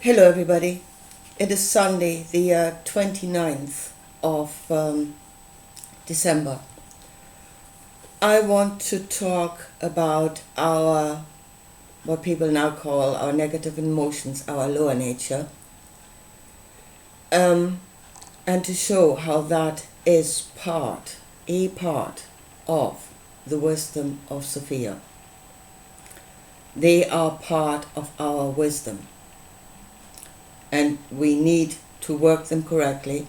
Hello everybody, it is Sunday the 29th of December. I want to talk about what people now call our negative emotions, our lower nature, and to show how that is a part of the wisdom of Sophia. They are part of our wisdom. And we need to work them correctly.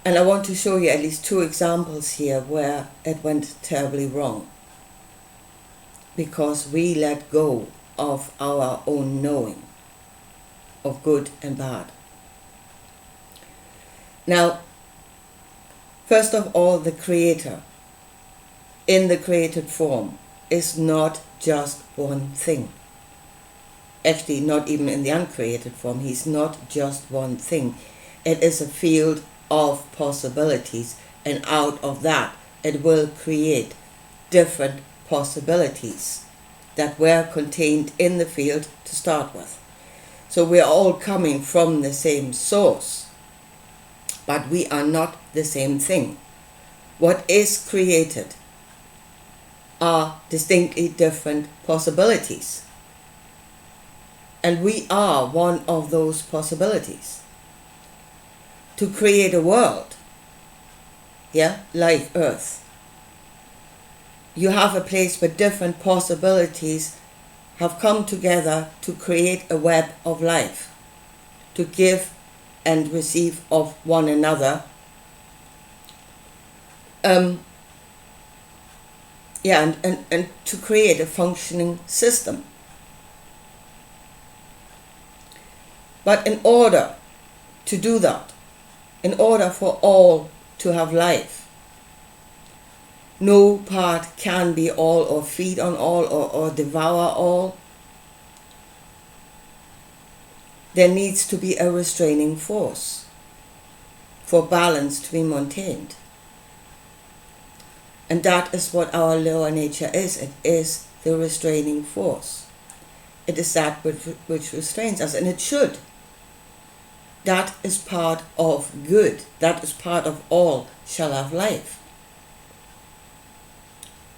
And I want to show you at least two examples here where it went terribly wrong. Because we let go of our own knowing of good and bad. Now, first of all, the Creator, in the created form, is not just one thing. Actually, not even in the uncreated form, he's not just one thing. It is a field of possibilities, and out of that it will create different possibilities that were contained in the field to start with. So we are all coming from the same source, but we are not the same thing. What is created are distinctly different possibilities. And we are one of those possibilities. To create a world, like Earth, you have a place where different possibilities have come together to create a web of life, to give and receive of one another. And to create a functioning system. But in order to do that, in order for all to have life, no part can be all or feed on all or devour all. There needs to be a restraining force for balance to be maintained. And that is what our lower nature is. It is the restraining force. It is that which restrains us, and it should. That is part of good. That is part of all shall have life.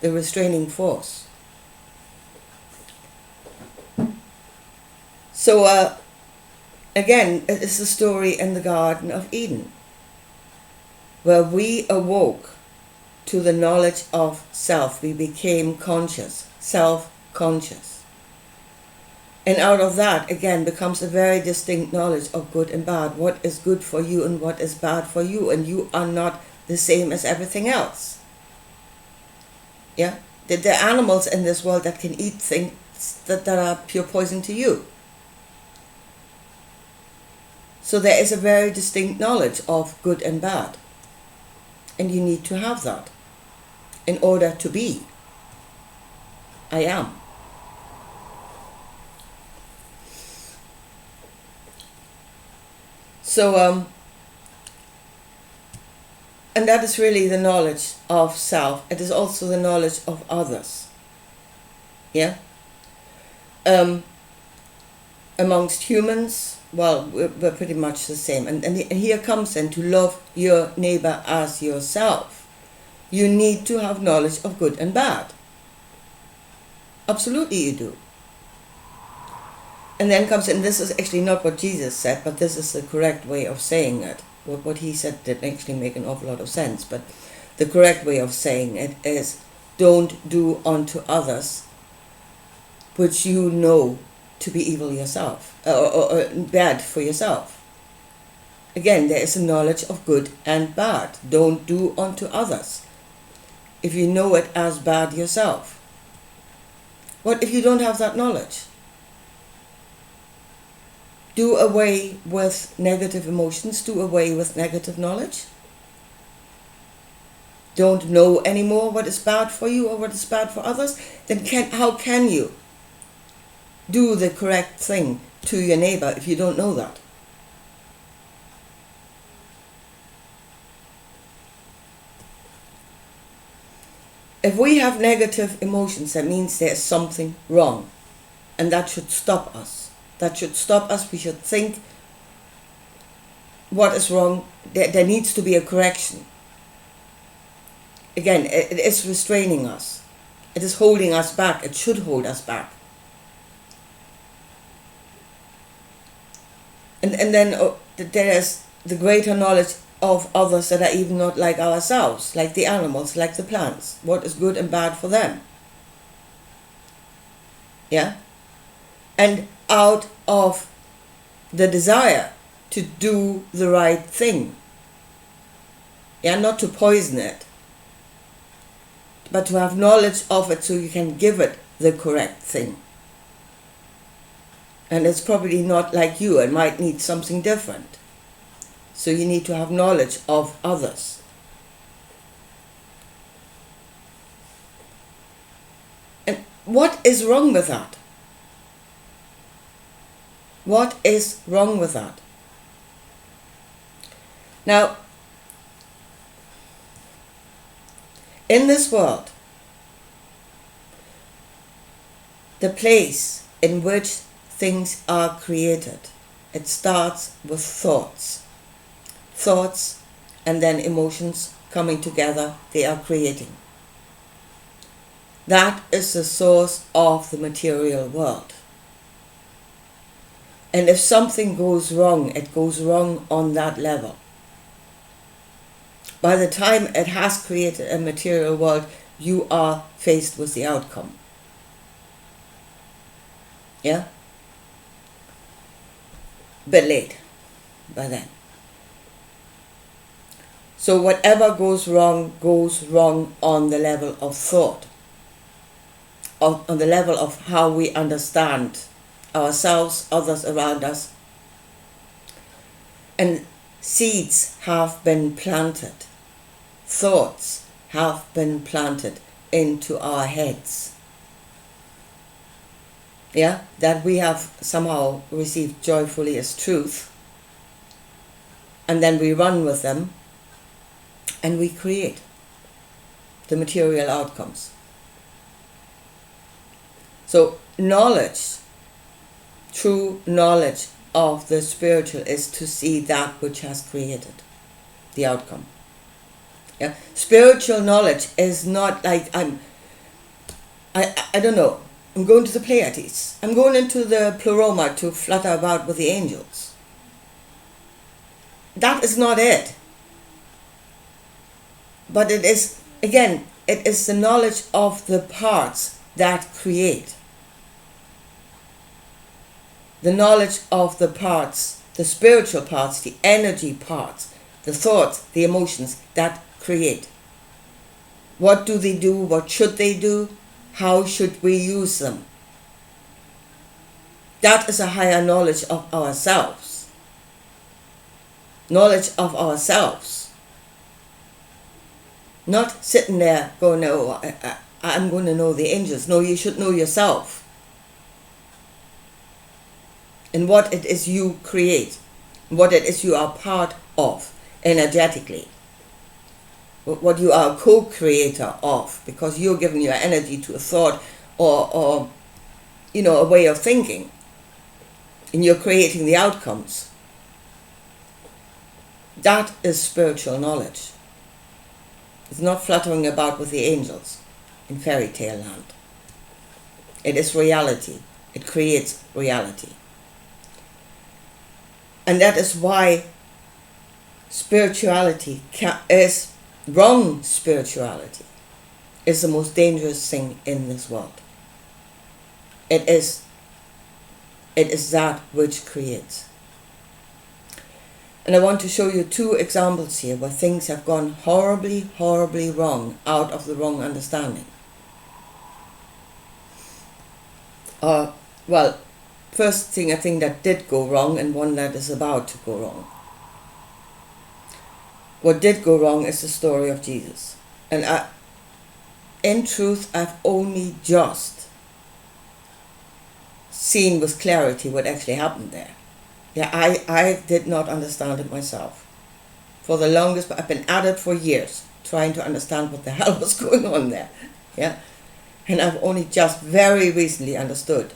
The restraining force. So again, it is the story in the Garden of Eden, where we awoke to the knowledge of self. We became conscious, self-conscious. And out of that, again, becomes a very distinct knowledge of good and bad. What is good for you and what is bad for you. And you are not the same as everything else. Yeah? There are animals in this world that can eat things that are pure poison to you. So there is a very distinct knowledge of good and bad. And you need to have that in order to be. I am. So, and that is really the knowledge of self. It is also the knowledge of others. Yeah? Amongst humans, well, we're pretty much the same. And here comes in to love your neighbor as yourself. You need to have knowledge of good and bad. Absolutely you do. And then comes in, this is actually not what Jesus said, but this is the correct way of saying it. What he said didn't actually make an awful lot of sense, but the correct way of saying it is, don't do unto others which you know to be evil yourself, or bad for yourself. Again, there is a knowledge of good and bad. Don't do unto others if you know it as bad yourself. What if you don't have that knowledge? Do away with negative emotions, do away with negative knowledge. Don't know anymore what is bad for you or what is bad for others. Then how can you do the correct thing to your neighbor if you don't know that? If we have negative emotions, that means there's something wrong, and that should stop us. that should stop us. We should think what is wrong. There needs to be a correction. Again, it is restraining us. It is holding us back. It should hold us back. And then there is the greater knowledge of others that are even not like ourselves, like the animals, like the plants, what is good and bad for them. Yeah? And out of the desire to do the right thing. Yeah, not to poison it, but to have knowledge of it so you can give it the correct thing. And it's probably not like you, it might need something different. So you need to have knowledge of others. And what is wrong with that? What is wrong with that? Now, in this world, the place in which things are created, it starts with thoughts. Thoughts and then emotions coming together, they are creating. That is the source of the material world. And if something goes wrong, it goes wrong on that level. By the time it has created a material world, you are faced with the outcome. Yeah? But late by then. So whatever goes wrong on the level of thought, on the level of how we understand ourselves, others around us. And seeds have been planted, thoughts have been planted into our heads. Yeah, that we have somehow received joyfully as truth. And then we run with them and we create the material outcomes. So knowledge, true knowledge of the spiritual is to see that which has created the outcome. Yeah, spiritual knowledge is not like I don't know, I'm going to the Pleiades, I'm going into the Pleroma to flutter about with the angels. That is not it. But it is, again, it is the knowledge of the parts that create. The knowledge of the parts, the spiritual parts, the energy parts, the thoughts, the emotions that create. What do they do? What should they do? How should we use them? That is a higher knowledge of ourselves. Knowledge of ourselves. Not sitting there going, oh, I'm going to know the angels. No, you should know yourself. And what it is you create. What it is you are part of energetically. What you are a co-creator of. Because you're giving your energy to a thought or a way of thinking. And you're creating the outcomes. That is spiritual knowledge. It's not fluttering about with the angels in fairy tale land. It is reality. It creates reality. And that is why spirituality is wrong. Spirituality is the most dangerous thing in this world. It is that which creates. And I want to show you two examples here where things have gone horribly, horribly wrong out of the wrong understanding. First thing I think that did go wrong and one that is about to go wrong. What did go wrong is the story of Jesus. And in truth, I've only just seen with clarity what actually happened there. Yeah, I did not understand it myself. For the longest, but I've been at it for years, trying to understand what the hell was going on there. Yeah, and I've only just very recently understood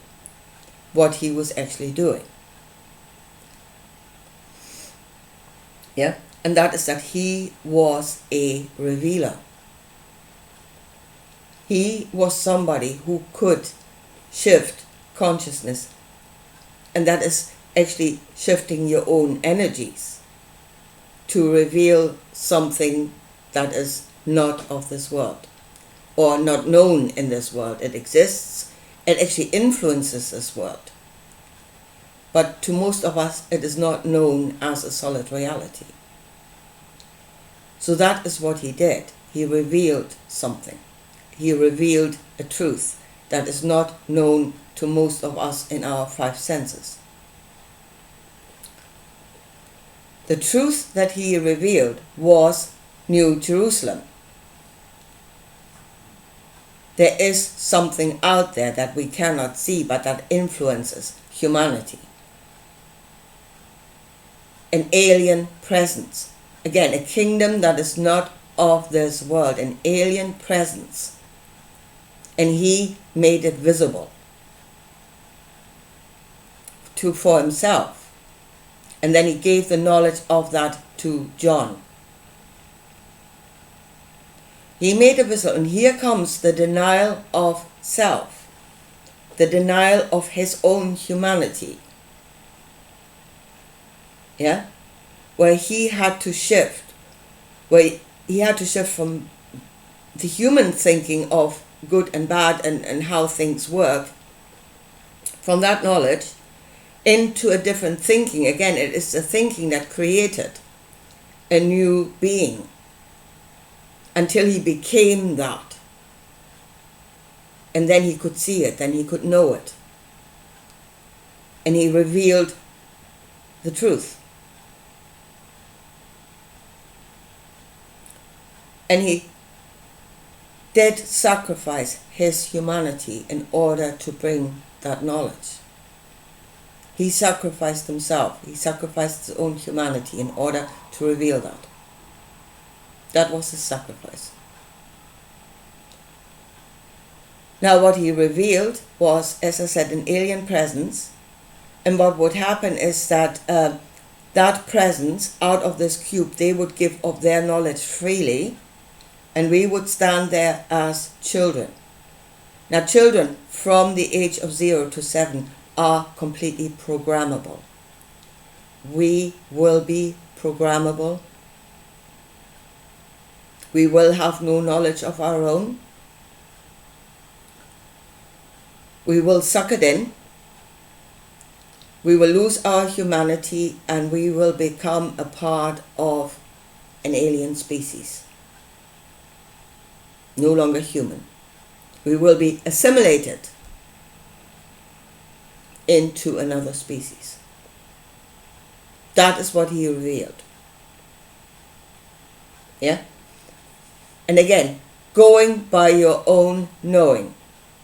what he was actually doing. Yeah? And that is that he was a revealer. He was somebody who could shift consciousness, and that is actually shifting your own energies to reveal something that is not of this world or not known in this world. It exists, it actually influences this world, but to most of us it is not known as a solid reality. So that is what he did. He revealed something. He revealed a truth that is not known to most of us in our five senses. The truth that he revealed was New Jerusalem. There is something out there that we cannot see, but that influences humanity. An alien presence. Again, a kingdom that is not of this world, an alien presence. And he made it visible for himself. And then he gave the knowledge of that to John. He made it visible, and here comes the denial of self, the denial of his own humanity. Yeah? Where he had to shift, from the human thinking of good and bad and how things work, from that knowledge into a different thinking. Again, it is the thinking that created a new being until he became that. And then he could see it, then he could know it. And he revealed the truth. And he did sacrifice his humanity in order to bring that knowledge. He sacrificed himself. He sacrificed his own humanity in order to reveal that. That was his sacrifice. Now what he revealed was, as I said, an alien presence. And what would happen is that that presence, out of this cube, they would give of their knowledge freely. And we would stand there as children. Now children from the age of 0 to 7 are completely programmable. We will be programmable. We will have no knowledge of our own. We will suck it in. We will lose our humanity, and we will become a part of an alien species. No longer human. We will be assimilated into another species. That is what he revealed. Yeah? And again, going by your own knowing.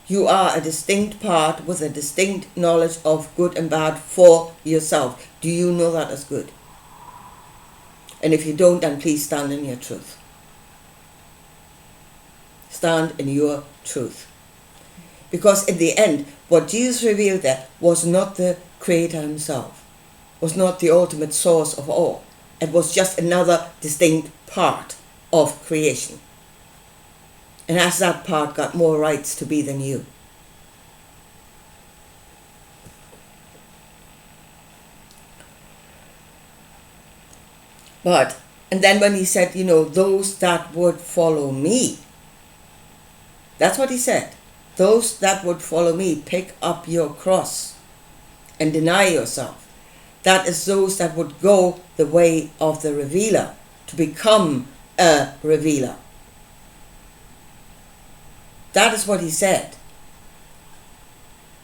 You are a distinct part with a distinct knowledge of good and bad for yourself. Do you know that as good? And if you don't, then please stand in your truth. Stand in your truth. Because in the end, what Jesus revealed there was not the Creator himself, was not the ultimate source of all. It was just another distinct part of creation. And as that part got more rights to be than you. And then when he said, those that would follow me, that's what he said. Those that would follow me, pick up your cross and deny yourself. That is those that would go the way of the revealer, to become a revealer. That is what he said.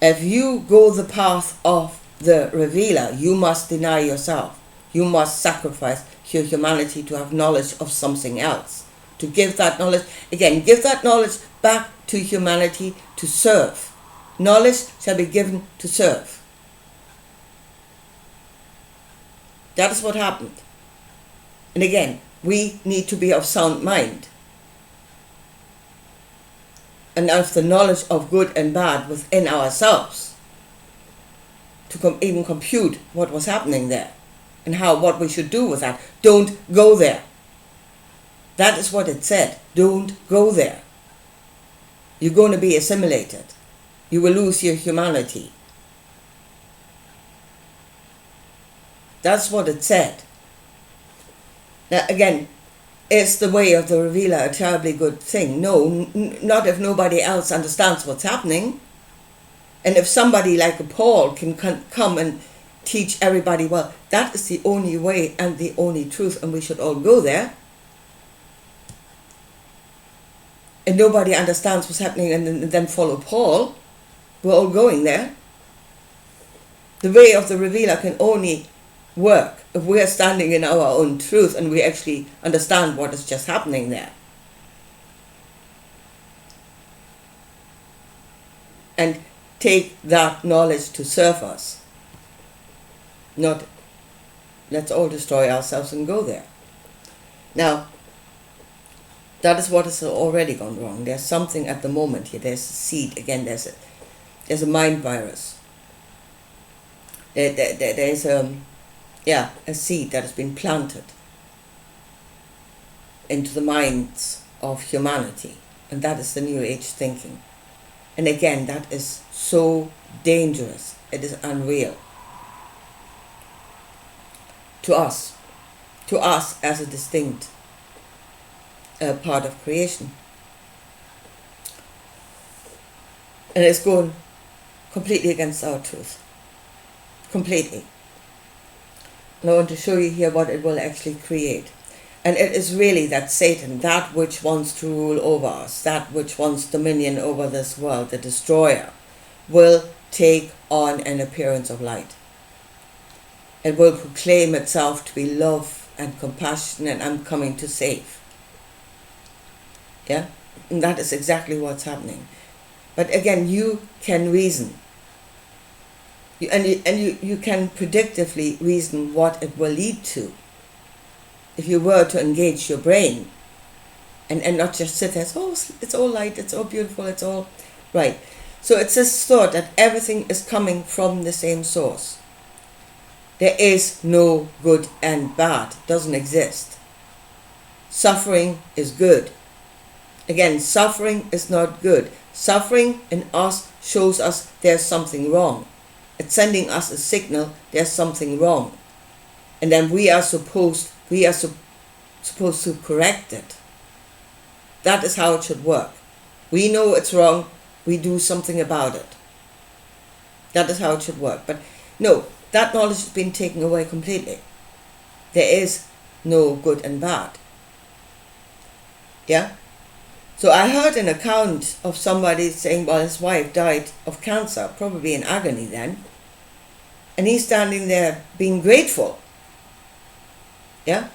If you go the path of the revealer, you must deny yourself. You must sacrifice your humanity to have knowledge of something else. To give that knowledge, again, give that knowledge back to humanity to serve. Knowledge shall be given to serve. That is what happened. And again, we need to be of sound mind. And of the knowledge of good and bad within ourselves. to even compute what was happening there and what we should do with that. Don't go there. That is what it said. Don't go there. You're going to be assimilated. You will lose your humanity. That's what it said. Now again, is the way of the revealer a terribly good thing? No, not if nobody else understands what's happening. And if somebody like a Paul can come and teach everybody, well, that is the only way and the only truth, and we should all go there. And nobody understands what's happening and then follow Paul. We're all going there. The way of the revealer can only work if we are standing in our own truth and we actually understand what is just happening there. And take that knowledge to serve us. Not, let's all destroy ourselves and go there. Now, that is what has already gone wrong. There's something at the moment here. There's a seed. Again, there's a mind virus. There's a seed that has been planted into the minds of humanity. And that is the New Age thinking. And again, that is so dangerous. It is unreal. To us as a distinct part of creation. And it's going completely against our truth. Completely. And I want to show you here what it will actually create. And it is really that Satan, that which wants to rule over us, that which wants dominion over this world, the destroyer, will take on an appearance of light. It will proclaim itself to be love and compassion, and I'm coming to save. Yeah? And that is exactly what's happening. But again, you can reason. You can predictively reason what it will lead to. If you were to engage your brain and not just sit there, oh, it's all light, it's all beautiful, it's all right. So it's this thought that everything is coming from the same source. There is no good and bad. It doesn't exist. Suffering is good. Again, suffering is not good. Suffering in us shows us there's something wrong. It's sending us a signal there's something wrong. And then we are supposed to correct it. That is how it should work. We know it's wrong, we do something about it. That is how it should work. But no, that knowledge has been taken away completely. There is no good and bad. Yeah? So I heard an account of somebody saying, well, his wife died of cancer, probably in agony then. And he's standing there being grateful. Yeah?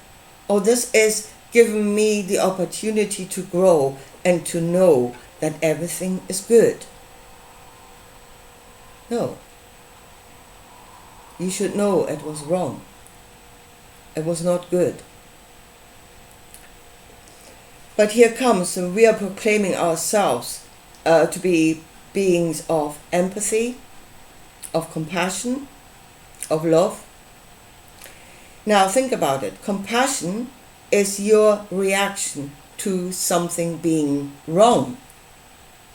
Oh, this is giving me the opportunity to grow and to know that everything is good. No. You should know it was wrong. It was not good. But here comes, so we are proclaiming ourselves to be beings of empathy, of compassion, of love. Now think about it. Compassion is your reaction to something being wrong.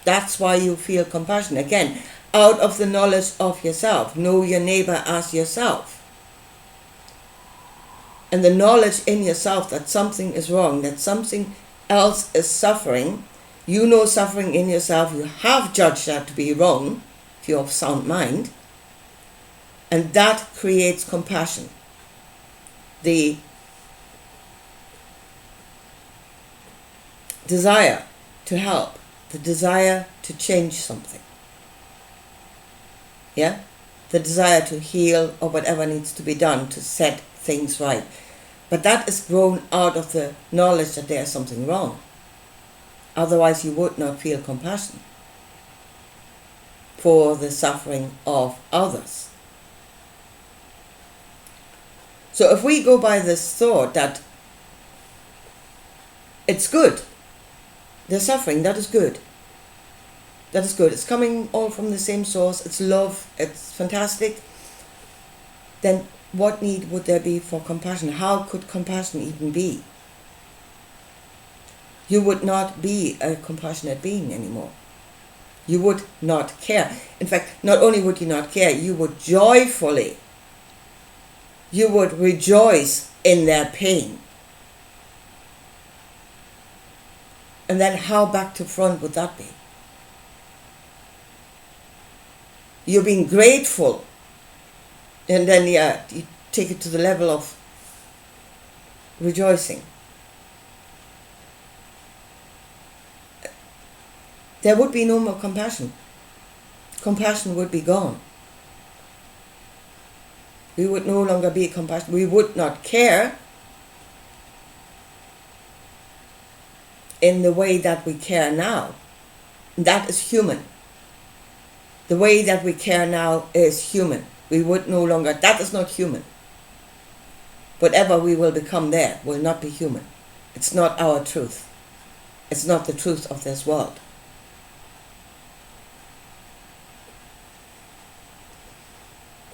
That's why you feel compassion. Again, out of the knowledge of yourself. Know your neighbor as yourself. And the knowledge in yourself that something is wrong, that something else is suffering. You know suffering in yourself. You have judged that to be wrong, if you're of sound mind. And that creates compassion. The desire to help, the desire to change something. Yeah? The desire to heal or whatever needs to be done to set things right. But that is grown out of the knowledge that there is something wrong. Otherwise you would not feel compassion for the suffering of others. So if we go by this thought that it's good, they're suffering, that is good. That is good. It's coming all from the same source. It's love. It's fantastic. then what need would there be for compassion? How could compassion even be? You would not be a compassionate being anymore. You would not care. In fact, not only would you not care, you would joyfully, you would rejoice in their pain. And then how back to front would that be? You're being grateful, and then you take it to the level of rejoicing. There would be no more compassion. Compassion would be gone. We would no longer be compassionate. We would not care in the way that we care now. That is human. The way that we care now is human. We would no longer, that is not human. Whatever we will become there will not be human. It's not our truth. It's not the truth of this world.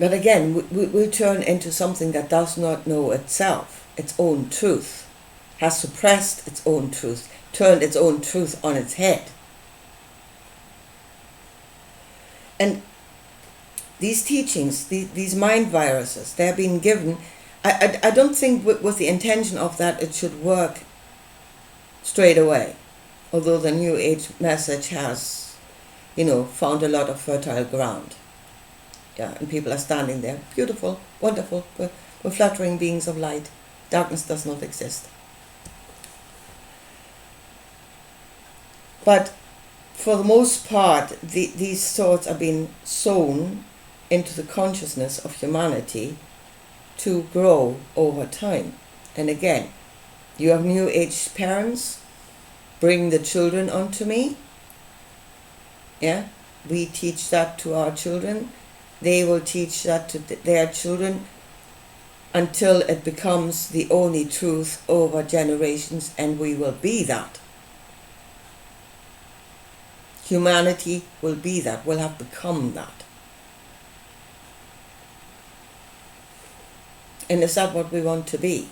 But again, we turn into something that does not know itself, its own truth, has suppressed its own truth, turned its own truth on its head. And these teachings, these mind viruses, they're being given, I don't think with the intention of that it should work straight away, although the New Age message has, found a lot of fertile ground. Yeah, and people are standing there, beautiful, wonderful, we're fluttering beings of light. Darkness does not exist. But for the most part, these thoughts are being sown into the consciousness of humanity to grow over time. And again, you have New Age parents, bring the children onto me. Yeah, we teach that to our children. They will teach that to their children until it becomes the only truth over generations, and we will be that. Humanity will be that, will have become that. And is that what we want to be?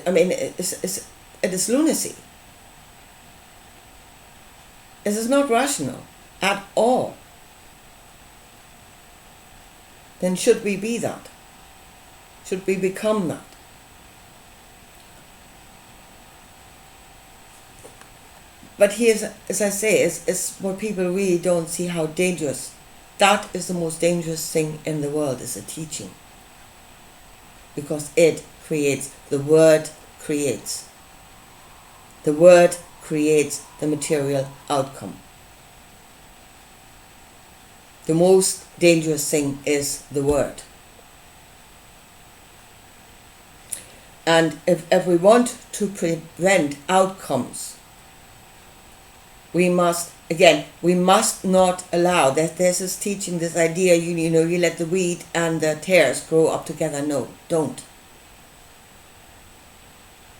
I mean, it is lunacy. This is not rational at all. Then should we be that? Should we become that? But here's, as I say, is what people really don't see how dangerous. That is the most dangerous thing in the world, is a teaching. Because it creates, the word creates. The word creates the material outcome. The most dangerous thing is the word. And if we want to prevent outcomes, we must not allow that there's this teaching, this idea, you let the wheat and the tares grow up together. No, don't.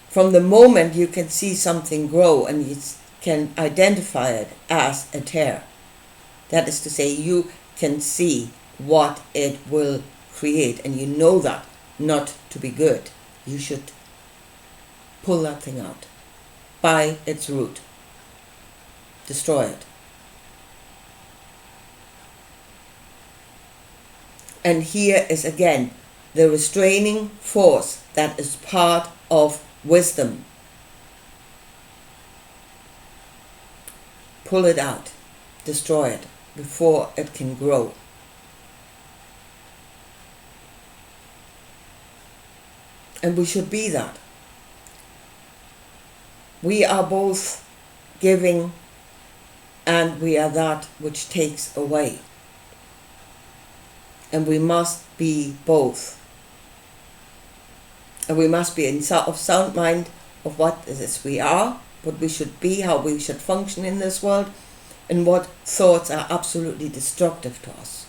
From the moment you can see something grow and you can identify it as a tare, that is to say, you can see what it will create, and you know that not to be good. You should pull that thing out by its root. Destroy it. And here is again the restraining force that is part of wisdom. Pull it out. Destroy it before it can grow. And we should be that. We are both giving, and we are that which takes away. And we must be both. And we must be of sound mind of what it is we are, what we should be, how we should function in this world, and what thoughts are absolutely destructive to us.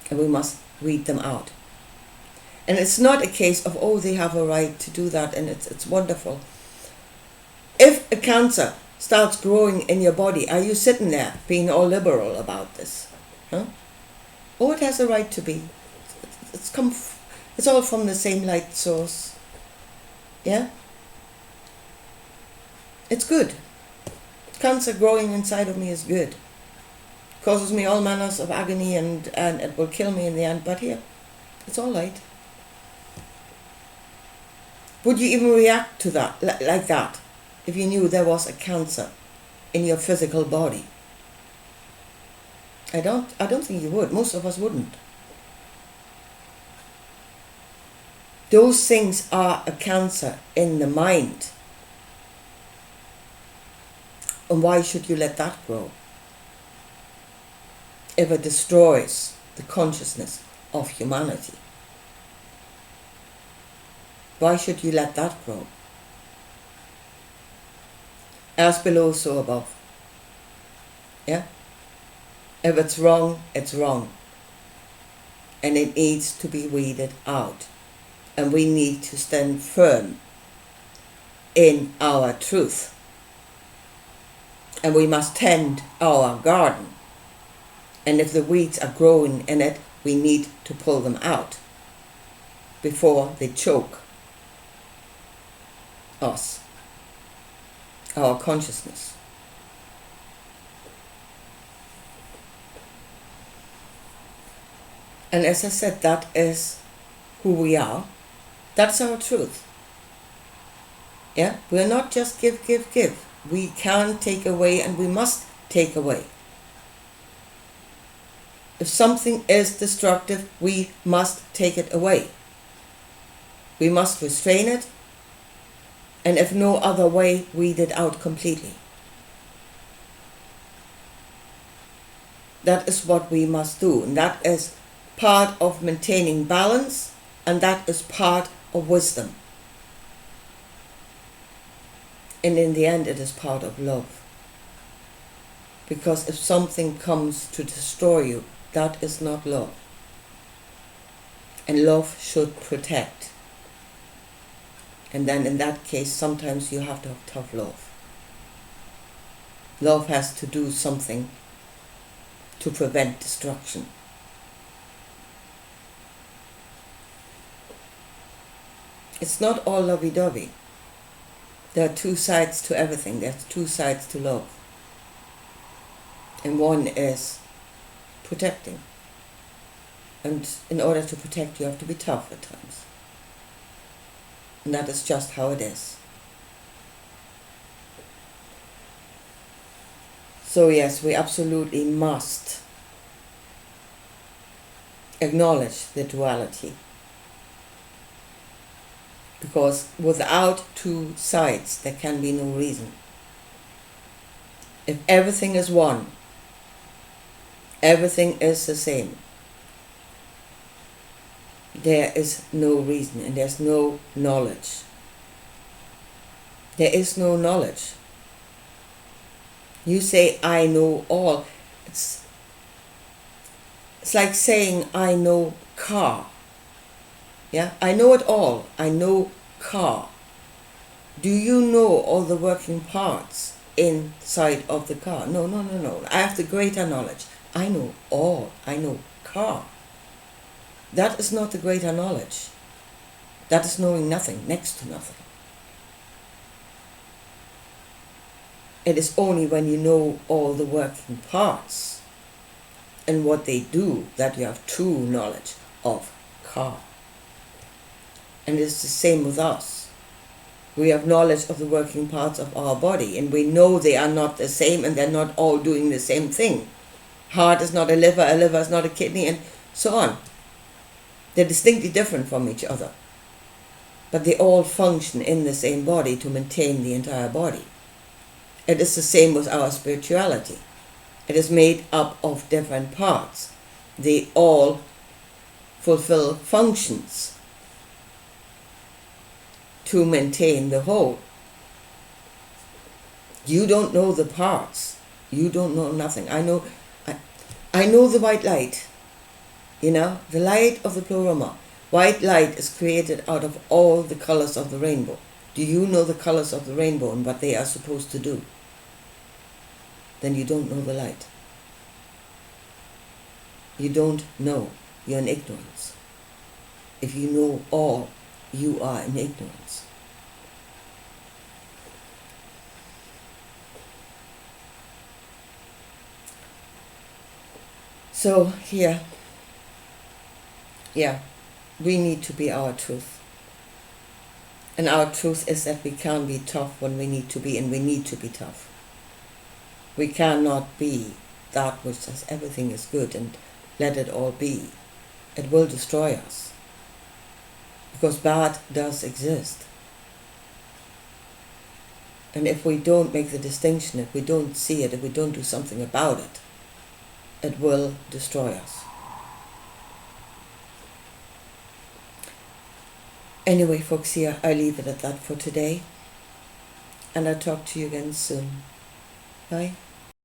And we must weed them out. And it's not a case of, they have a right to do that, and it's wonderful. If a cancer starts growing in your body, are you sitting there being all liberal about this? Huh? Oh, it has a right to be. It's all from the same light source. Yeah? It's good. Cancer growing inside of me is good. Causes me all manners of agony and it will kill me in the end, but here, it's all right. Would you even react to that, like that, if you knew there was a cancer in your physical body? I don't think you would. Most of us wouldn't. Those things are a cancer in the mind. And why should you let that grow? If it destroys the consciousness of humanity. Why should you let that grow? As below, so above. Yeah? If it's wrong, it's wrong. And it needs to be weeded out. And we need to stand firm in our truth. And we must tend our garden. And if the weeds are growing in it, we need to pull them out before they choke us, our consciousness. And as I said, that is who we are. That's our truth. Yeah? We're not just give. We can take away and we must take away. If something is destructive, we must take it away. We must restrain it, and if no other way, weed it out completely. That is what we must do, and that is part of maintaining balance, and that is part of wisdom. And in the end, it is part of love. Because if something comes to destroy you, that is not love. And love should protect. And then in that case, sometimes you have to have tough love. Love has to do something to prevent destruction. It's not all lovey-dovey. There are two sides to everything. There's two sides to love. And one is protecting. And in order to protect, you have to be tough at times. And that is just how it is. So yes, we absolutely must acknowledge the duality. Because without two sides, there can be no reason. If everything is one, everything is the same, there is no reason and there's no knowledge. There is no knowledge. You say, I know all. It's like saying, I know car. Yeah, I know it all. I know car. Do you know all the working parts inside of the car? No. I have the greater knowledge. I know all. I know car. That is not the greater knowledge. That is knowing nothing, next to nothing. It is only when you know all the working parts and what they do that you have true knowledge of car. And it's the same with us. We have knowledge of the working parts of our body, and we know they are not the same and they're not all doing the same thing. Heart is not a liver is not a kidney, and so on. They're distinctly different from each other. But they all function in the same body to maintain the entire body. It is the same with our spirituality. It is made up of different parts. They all fulfill functions to maintain the whole. You don't know the parts. You don't know nothing. I know the white light. You know, the light of the pleroma. White light is created out of all the colors of the rainbow. Do you know the colors of the rainbow and what they are supposed to do? Then you don't know the light. You don't know. You're in ignorance. If you know all, you are in ignorance. So here, we need to be our truth. And our truth is that we can't be tough when we need to be, and we need to be tough. We cannot be that which says everything is good and let it all be. It will destroy us. Because bad does exist. And if we don't make the distinction, if we don't see it, if we don't do something about it, it will destroy us. Anyway, folks, here I leave it at that for today. And I'll talk to you again soon. Bye.